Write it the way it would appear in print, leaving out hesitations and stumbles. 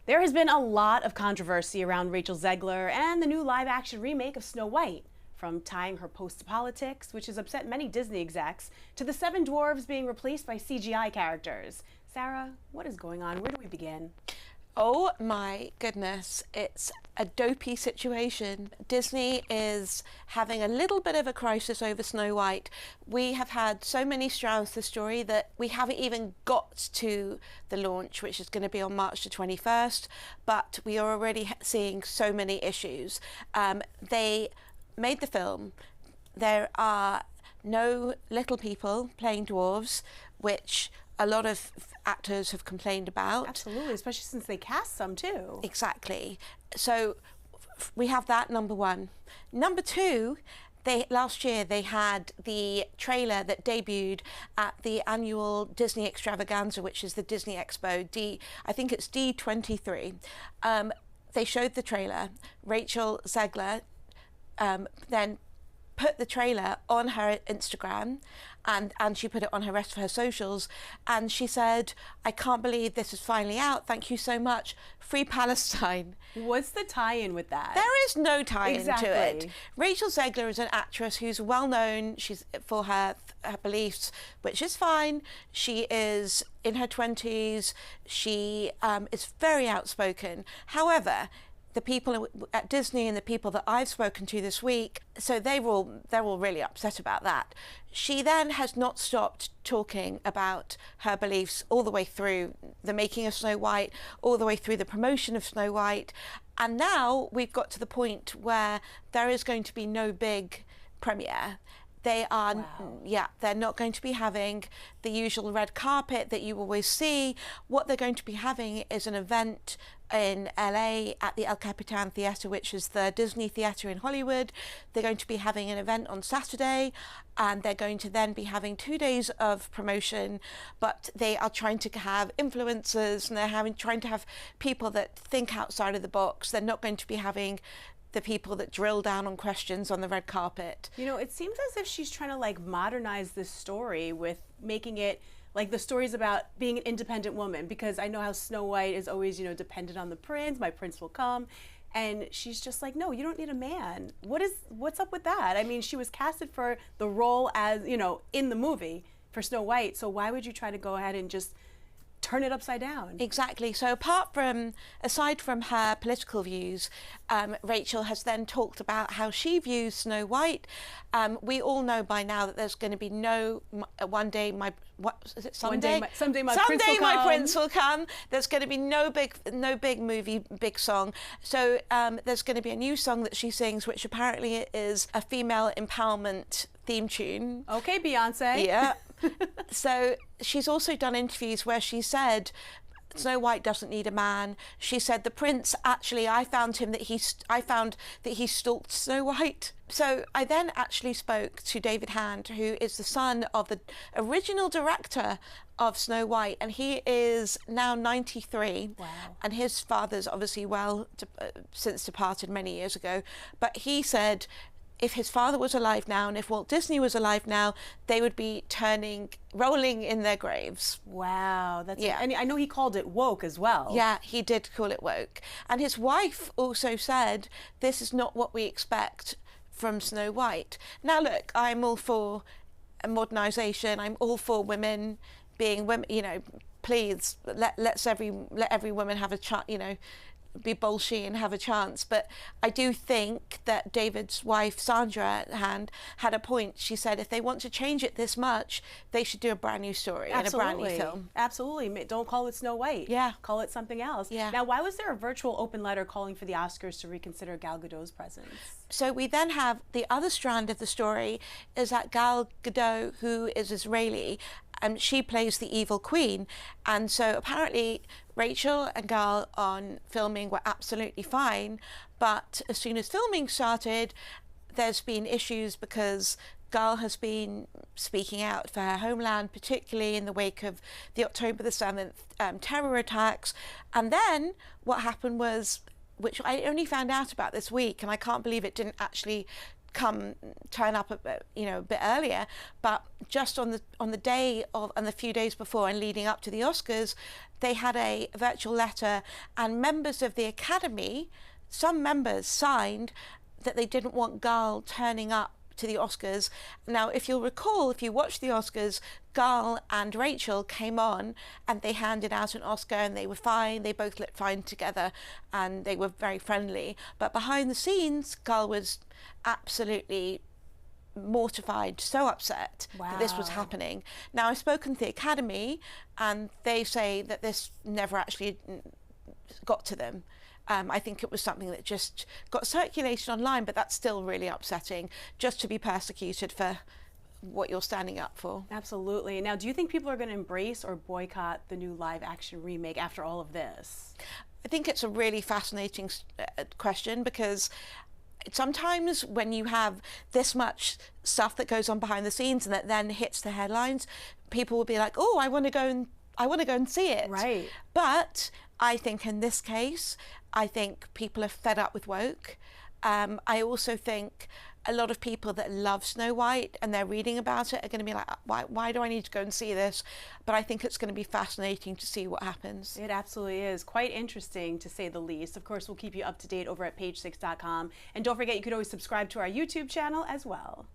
There has been a lot of controversy around Rachel Zegler and the new live-action remake of Snow White, from tying her post to politics, which has upset many Disney execs, to the seven dwarves being replaced by CGI characters. Sarah, what is going on? Where do we begin? Oh my goodness, it's a dopey situation. Disney is having a little bit of a crisis over Snow White. We have had so many strands to the story that we haven't even got to the launch, which is going to be on March the 21st, but we are already seeing so many issues. They made the film. There are no little people playing dwarves, which a lot of actors have complained about. Absolutely, especially since they cast some too. Exactly. So we have that, number one. Number two, last year they had the trailer that debuted at the annual Disney extravaganza, which is the Disney Expo, I think it's D23. They showed the trailer. Rachel Zegler then put the trailer on her Instagram and she put it on her rest of her socials, and she said, "I can't believe this is finally out. Thank you so much. Free Palestine." What's the tie-in with that? There is no tie-in Exactly. to it. Rachel Zegler is an actress who's well known. She's for her beliefs, which is fine. She is in her 20s. She is very outspoken. However, the people at Disney and the people that I've spoken to this week, so they're all really upset about that. She then has not stopped talking about her beliefs all the way through the making of Snow White, all the way through the promotion of Snow White. And now we've got to the point where there is going to be no big premiere. They are, wow. Yeah, they're not going to be having the usual red carpet that you always see. What they're going to be having is an event in LA at the El Capitan Theatre, which is the Disney theatre in Hollywood. They're going to be having an event on Saturday, and they're going to then be having 2 days of promotion, but they are trying to have influencers, and they're trying to have people that think outside of the box. They're not going to be having the people that drill down on questions on the red carpet. You know, it seems as if she's trying to like modernize this story with making it like the story's about being an independent woman, because I know how Snow White is always, you know, dependent on the prince, my prince will come. And she's just like, no, you don't need a man. What's up with that? I mean, she was casted for the role as, you know, in the movie for Snow White. So why would you try to go ahead and just turn it upside down? Exactly. So aside from her political views, Rachel has then talked about how she views Snow White. We all know by now that there's going to be one day my prince will come. There's going to be no big movie, big song. So there's going to be a new song that she sings, which apparently is a female empowerment theme tune. Okay, Beyonce. Yeah. So she's also done interviews where she said Snow White doesn't need a man. She said the prince, actually, I found that he stalked Snow White. So I then actually spoke to David Hand, who is the son of the original director of Snow White, and he is now 93. Wow. And his father's obviously since departed many years ago. But he said, if his father was alive now, and if Walt Disney was alive now, they would be rolling in their graves. Wow, Yeah. And I know he called it woke as well. Yeah, he did call it woke. And his wife also said, this is not what we expect from Snow White. Now look, I'm all for modernization. I'm all for women being women, you know, please let every woman have a chance, you know, be bolshy and have a chance. But I do think that David's wife Sandra Hand had a point. She said if they want to change it this much, they should do a brand new story and a brand new film. Absolutely. Don't call it Snow White. Yeah. Call it something else. Yeah. Now, why was there a virtual open letter calling for the Oscars to reconsider Gal Gadot's presence? So we then have the other strand of the story is that Gal Gadot, who is Israeli, she plays the evil queen. And so apparently Rachel and Gal on filming were absolutely fine, but as soon as filming started, there's been issues because Gal has been speaking out for her homeland, particularly in the wake of the October the 7th terror attacks. And then what happened was, which I only found out about this week, and I can't believe it didn't actually turn up a bit, a bit earlier, but just on the day of, and the few days before and leading up to the Oscars, they had a virtual letter, and members of the Academy, some members signed that they didn't want Gal turning up to the Oscars. Now, if you'll recall, if you watched the Oscars, Gal and Rachel came on and they handed out an Oscar and they were fine. They both looked fine together and they were very friendly. But behind the scenes, Gal was absolutely mortified, so upset that this was happening. Now, I've spoken to the Academy and they say that this never actually got to them. I think it was something that just got circulation online, but that's still really upsetting, just to be persecuted for what you're standing up for. Absolutely. Now, do you think people are going to embrace or boycott the new live action remake after all of this? I think it's a really fascinating question, because sometimes when you have this much stuff that goes on behind the scenes and that then hits the headlines, people will be like, oh, I want to go and see it. Right. But I think in this case, I think people are fed up with woke. I also think a lot of people that love Snow White and they're reading about it are going to be like, why do I need to go and see this? But I think it's going to be fascinating to see what happens. It absolutely is. Quite interesting, to say the least. Of course, we'll keep you up to date over at page6.com. And don't forget, you could always subscribe to our YouTube channel as well.